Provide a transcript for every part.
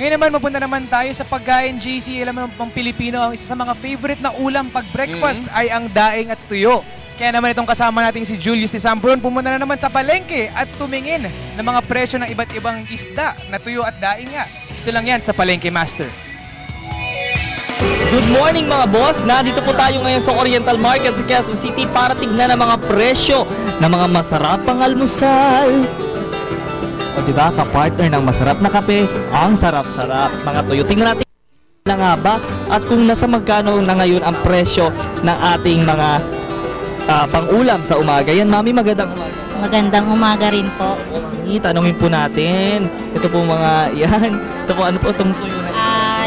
Ngayon naman, mapunta naman tayo sa pagkain, JC. Alam mo, pang Pilipino, ang isa sa mga favorite na ulam pag breakfast ay ang daing at tuyo. Kaya naman itong kasama natin si Julius de Sampron, pumunta na naman sa palengke at tumingin ng mga presyo ng iba't ibang isda na tuyo at daing nga. Ito lang yan sa Palengke Master. Good morning mga boss! Nandito po tayo ngayon sa Oriental Market sa Quezon City para tignan ang mga presyo ng mga masarapang almusal. O diba, kapartner ng masarap na kape, ang sarap-sarap. Mga tuyo, tingnan natin na nga ba at kung nasa magkano na ngayon ang presyo ng ating mga pang-ulam sa umaga. Yan, Mami, magandang umaga. Magandang umaga rin po. Mami, tanongin po natin. Ito po mga, yan. Ito po, ano po itong tuyo na?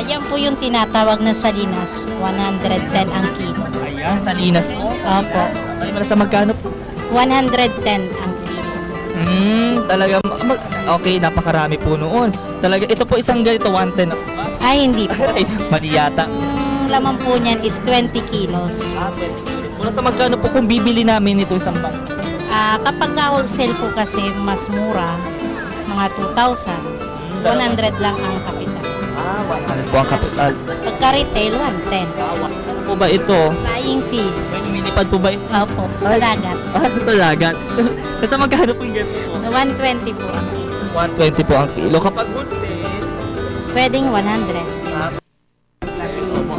Yan po yung tinatawag na salinas. 110 ang kilo. Ayan, salinas po. Opo. Ay, sa magkano po? 110 ang kilo. Talaga, okay, napakarami po noon. Talaga, ito po isang ganito, 110. Ay, hindi po. Ay, mali yata. Ang laman po niyan is 20 kilos. 20 kilos. Mula sa magkano po kung bibili namin ito isang box? Kapag ka-wholesale po kasi mas mura, mga 2,000. 100 lang ang kapital. 100 po ang kapital. Pagka retail, 110. Ano po ba ito? Flying fish. May lumilipad po ba ito? Opo, sa dagat. Sa lagat. Sa magkano po yung ganito po? 120 po ang kilo. 120 po ang kilo. Kapag wholesale, Pwedeng 100.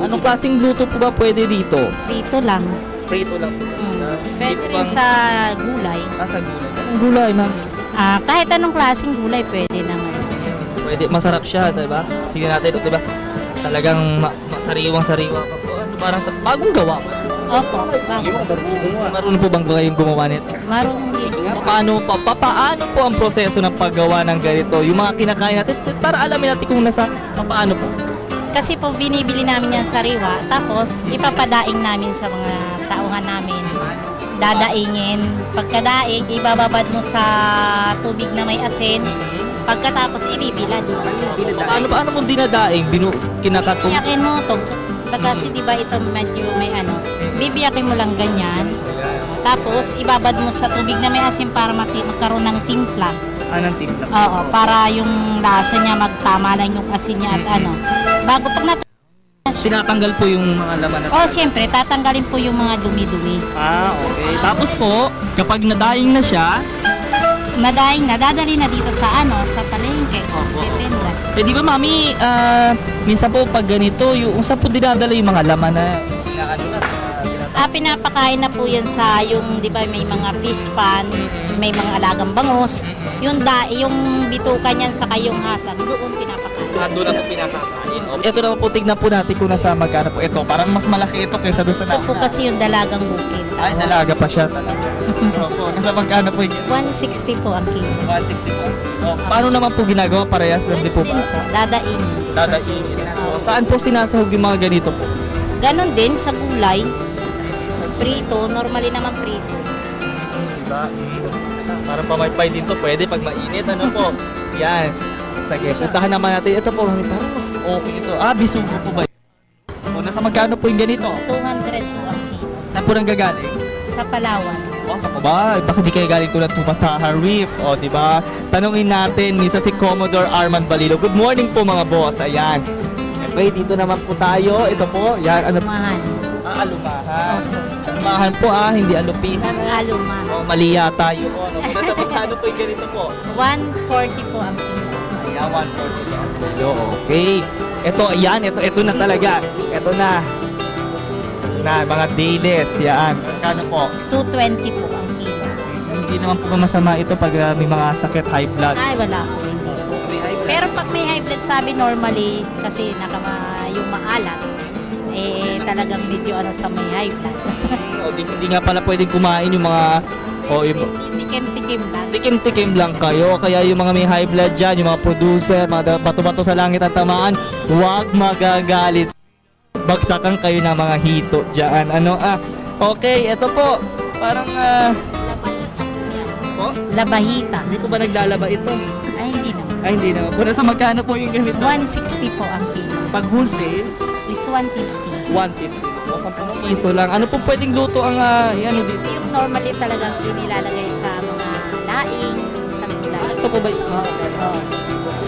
anong klaseng luto po ba pwede dito? Dito lang. Prito lang po. Pwede rin sa gulay. Sa gulay. Anong gulay, mami? Kahit anong klaseng gulay pwede naman. Pwede, masarap siya, diba? Tingnan natin ito, diba? Talagang sariwang-sariwa pa po. Ano, parang sa bagong gawa pa. Opo. Marunong po bang kayong gumawa nito? Marunong Paano po ang proseso ng paggawa ng ganito? Yung mga kinakain natin, para alamin natin kung paano po. Kasi po binibili namin yan sariwa, tapos ipapadaing namin sa mga tauhan namin. Dadaingin. Pagkadaing, ibababad mo sa tubig na may asin. Pagkatapos, ibibilad. Paano pong dinadaing? Kinakatong? Bibiyakin mo ito. Kasi diba ito medyo may bibiyakin mo lang ganyan. Tapos, ibabad mo sa tubig na may asin para magkaroon ng timpla. Anong timpla? Oo, para yung lasa niya magtama lang yung asin niya at bago pag Tinatanggal po yung mga laman na. siyempre, tatanggalin po yung mga dumi-dumi. Okay. Tapos po, kapag nadaing na siya, Nadadali na dito sa sa palengke. Opo. Titinda. di ba mami, minsan po pag ganito, yung saan po dinadala yung mga laman na Pinapakain na po yan sa yung, di ba, may mga fish pan, may mga alagang bangus. Yung bitukan yan sa kayong hasag, doon pinapakain. doon na po pinakakain. Ito naman po, tignan po natin kung nasa magkano po ito. Parang mas malaki ito kaysa doon sa Ito po kasi yung dalagang bukid. Ay, dalaga pa siya talaga. Opo, nasa magkano po yung 160 po ang kilo. 160 po. Paano naman po ginagawa? Parehas lang din po ba? Din po, dadaing. Dadaing. Saan po sinasahog yung mga ganito po? Ganon din sa gulay. Prito, normally naman prito. Diba? Parang pamaypay din to. Pwede pag mainit. Ano po? Yan. Sige, puntahan naman natin. Ito po, parang mas okay ito. Bisugo po ba? O, nasa magkano po yung ganito? 200 po ang kilo. Saan po nang gagaling? Sa Palawan. Sa ba? Baka di kayo galing tulad Tumataha Reef. O, diba? Tanungin natin, misa si Commodore Arman Balilo. Good morning po mga boss. Ayan. Okay, dito naman po tayo. Ito po. Yan, ano po? Alumahan. Alumahan. Alumahan po hindi alupihan. Alumahan. Mali yata yun. Nasa magkano po yung ganito po? 140 po ang kilo. Ayan, 140 yan. Okay. Ito, ayan. Ito na talaga. Ito na. Mga dailies. Yan. Kano po? 220 po ang kilo. Hindi naman po masama ito pag may mga sakit, high blood. Ay, wala po. Hindi po. Pero pag may high blood, sabi normally, kasi yung maalat, talagang medyo sa may high blood. Hindi nga pala pwedeng kumain yung mga Tikim-tikim lang. tikim-tikim lang kayo. Kaya yung mga may high blood dyan, yung mga producer, mga bato-bato sa langit at tamaan, huwag magagalit. Bagsakan kayo ng mga hito dyan. Okay, ito po. Parang, Labahita po yan. oh, Labahita. hindi po ba naglalaba ito? Ay, hindi naman. Ay, hindi na. Pero sa magkano po yung ganito? 160 po ang kilo. Pag wholesale, Is 150. 150. O, 10 piso lang. Ano po pwedeng luto ang dito? Yung normally talagang inilalagay sa mga laing, sa gulay. Ito po ba?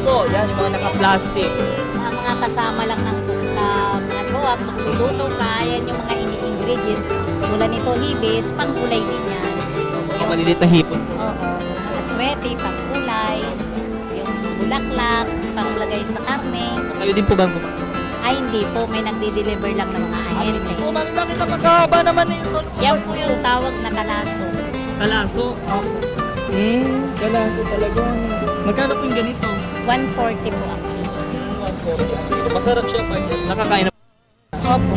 po. Yan, yung mga naka-plastic. Ang mga kasama lang ng nagawa, magluluto ka, yan yung mga ingredients. Tulad nito, hibis, pangkulay din yan. Mga malilit na hipon. Oo, mga swete, pangkulay, yung bulaklak, panglagay sa karne. Kayo din po ba po? Ay, hindi po, may nagdi-deliver lang ng mga ahente. Oh, mami, bakit na magkahaba naman eh? Yan po yung tawag na kalaso. Kalaso. Kalaso talaga. Magkano po yung ganito? 140 po ang kilo. 140. Masarap siya pa. Nakakain na. Opo.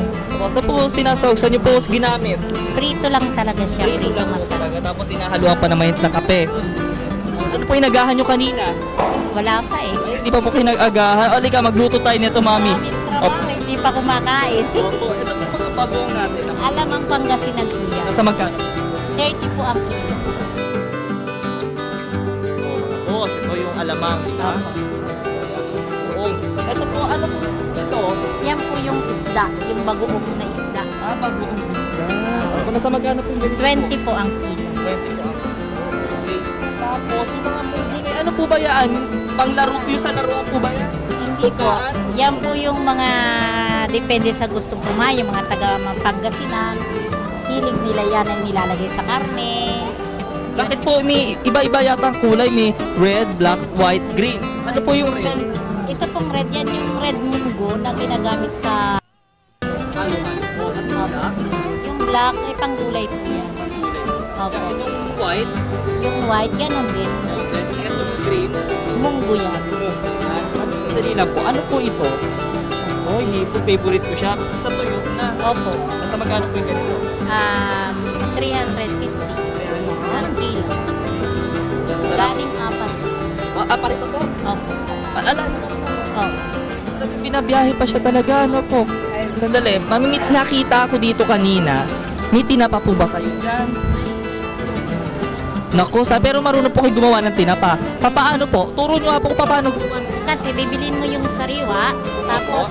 Saan po sinasawag? Saan niyo po ginamit? Prito lang talaga siya, prito lang po masarap. talaga. Tapos inahaluan pa naman ng kape. Ano po yung nagahan nyo kanina? Wala pa eh. Hindi pa po kinag-agahan. O, ka, magluto tayo nito, mami. Maraming trabaho, hindi pa kumakain. Opo, ito po mga pabong natin. Alam ang Pangasinan kuya. Nasa magkano? 30 po ang kilo. Boss, ito yung alamang. Ha? Buong. Ito po, ano po ito? Yan po yung isda, yung bagoong na isda. Bagoong isda. Ako nasa magkano po yung ganito? 20 po ang kilo. 20 po. Okay. Tapos, yung mga pwede, ano po ba yan? Panglaro, yung sa laruan po ba yan? Hindi po. Yan po yung mga depende sa gustong kumain, yung mga taga Pangasinan. Hilig nila yan ang nilalagay sa karne. Bakit po may iba-iba yata ang kulay? May red, black, white, green. Ano po yung red? Ito pong red, yan yung red munggo na ginagamit sa Ano? yung black, ay panggulay po yan. Opo. Yung white, Yung white, ganun din. yung green. Munggo yan. Ano sa dali lang po? Ano po ito? Oh, hindi po favorite ko siya. Tatuyok na. Opo. Nasa magkano po yung ganito? 350. Ang kilo. Galing apat. Parito po. Opo. Alahin mo. Opo. Binabiyahe pa siya talaga, ano po? Sandali, mamimit nakita ako dito kanina. May tinapa po ba kayo dyan? Naku, pero marunong po kayo gumawa ng tinapa. Papaano po? Turo nyo nga po kung paano gumawa. Kasi bibilin mo yung sariwa, tapos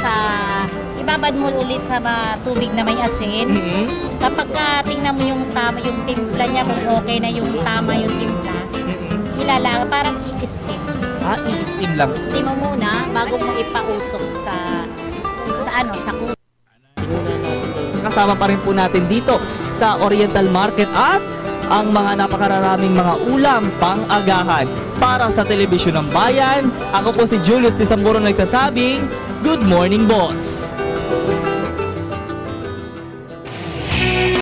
ibabad mo ulit sa tubig na may asin. Mm-hmm. Kapag tingnan mo yung tama, yung timpla niya, kung okay na yung tama yung timpla, ilala, parang i-steam. I-steam lang. Steam mo muna bago mo ipausok sa kuko. Kasama pa rin po natin dito sa Oriental Market at ang mga napakararaming mga ulam pang-agahan. Para sa Telebisyon ng Bayan, ako po si Julius Tisamburo nagsasabing, Good Morning Boss!